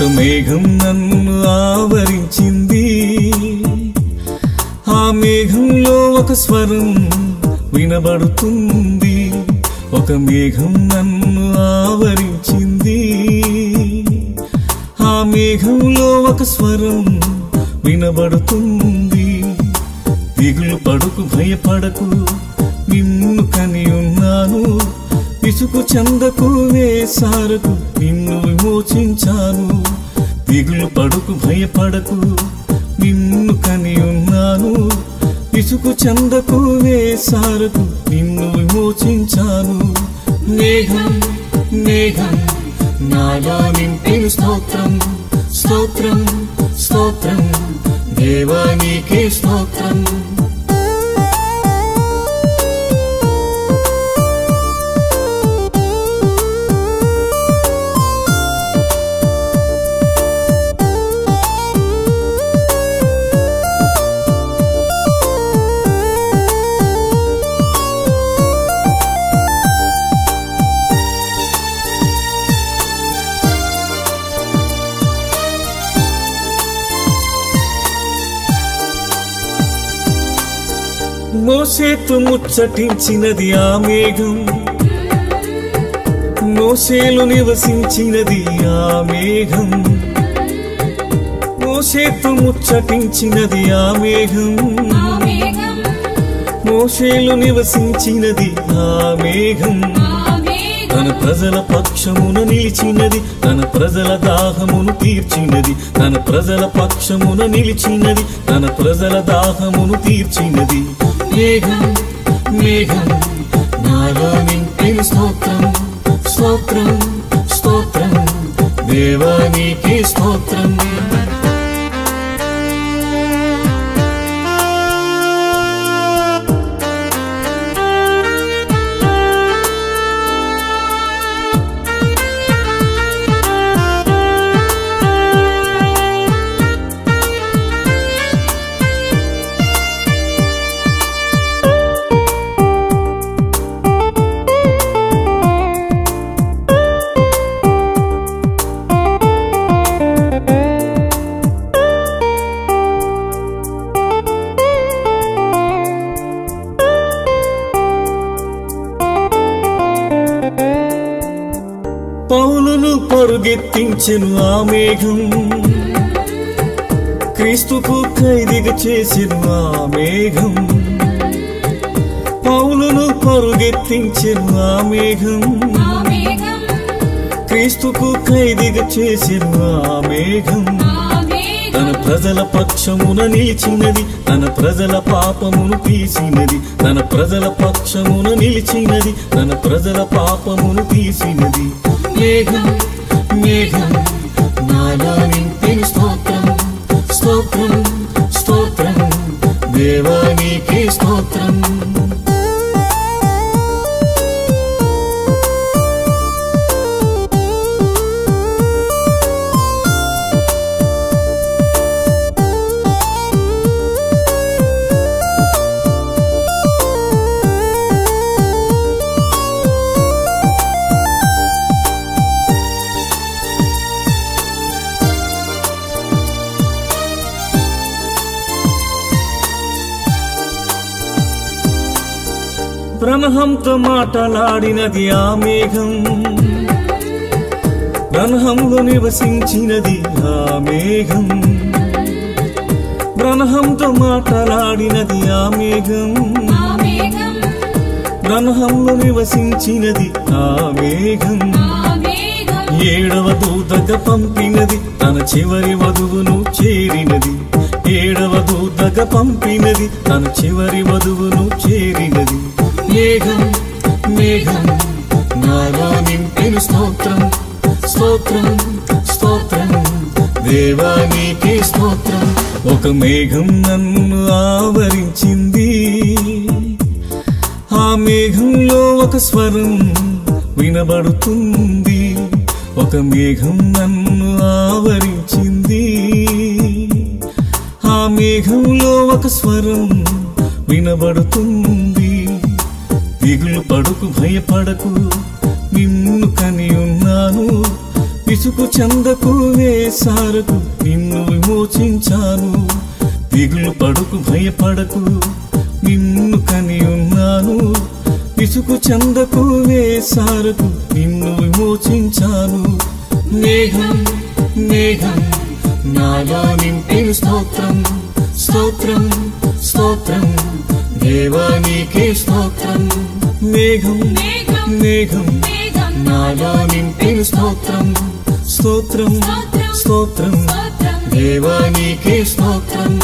ఒక మేఘం నన్ను ఆవరించింది, ఆ మేఘంలో ఒక స్వరం వినబడుతుంది. ఒక మేఘం నన్ను ఆవరించింది, ఆ మేఘంలో ఒక స్వరం వినబడుతుంది. దిగులు పడుకు భయపడకు, నిన్ను కని ఉన్నాను. విసుగు చెందకు వేసారకు, నిన్ను విమోచించాను. దిగులు పడుకు భయపడకు, నిన్ను కని ఉన్నాను. విసుగు చెందకు వేసారకు, నిన్ను విమోచించాను. మేఘం మేఘం నాలో నింపిన స్తోత్రం, స్తోత్రం స్తోత్రం దేవా నీకే స్తోత్రం. మోషేతో ముచ్చటించినది ఆ మేఘం, మోషేలో నివసించినది ఆ మేఘం. మోషేతో ముచ్చటించినది ఆ మేఘం, మోషేలో నివసించినది ఆ మేఘం. తన ప్రజల పక్షమున నిలిచినది, తన ప్రజల దాహమును తీర్చినది. తన ప్రజల పక్షమున నిలిచినది, తన ప్రజల దాహమును తీర్చినది. మేఘం మేఘం నాలో నింపిన స్తోత్రం, స్తోత్రం స్తోత్రం దేవా నీకే స్తోత్రం. పౌలును పరుగెత్తించెను ఆ మేఘం, క్రీస్తుకు ఖైదీగా చేసెను ఆ మేఘం. పౌలును పరుగెత్తించెను ఆ మేఘం, క్రీస్తుకు ఖైదీగా చేసెను ఆ మేఘం. తన ప్రజల పక్షమున నిలిచినది, తన ప్రజల పాపమును తీసినది. తన ప్రజల పక్షమున నిలిచినది, తన ప్రజల పాపమును తీసినది. మేఘం మేఘం నాలో నింపిన స్తోత్రం, స్తోత్రం స్తోత్రం దేవా నీకే స్తోత్రం. బ్రహ్మంతో మాటలాడినది ఆ మేఘం, బ్రహ్మంలో నివసించినది ఆ మేఘం. బ్రహ్మంతో మాటలాడినది ఆ మేఘం, బ్రహ్మంలో నివసించినది ఆ మేఘం. ఏడవ దూతగా పంపినది, తన చివరి వధువును చేరినది. ఏడవ దూతగా పంపినది, తన చివరి వధువును చేరినది. మేఘం మేఘం నాలో నింపిన స్తోత్రం, స్తోత్రం స్తోత్రం దేవా నీకే స్తోత్రం. ఒక మేఘం నన్ను ఆవరించింది, ఆ మేఘంలో ఒక స్వరం వినబడుతుంది. ఒక మేఘం నన్ను ఆవరించింది, ఆ మేఘంలో ఒక స్వరం వినబడుతుంది. దిగులు పడుకు భయపడకు, నిన్ను కని ఉన్నాను. విసుగు చెందకు వేసారకు నిన్ను విమోచించాను. దిగులు పడకు భయపడకు నిన్ను కని ఉన్నాను. విసుగు చెందకు వేసారకు నిన్ను విమోచించాను. మేఘం మేఘం నాలో నింపిన స్తోత్రం స్తోత్రం స్తోత్రం దేవా నీకే స్తోత్రం. మేఘం మేఘం నాలో నింపిన స్తోత్రం స్తోత్రం స్తోత్రం దేవా నీకే స్తోత్రం.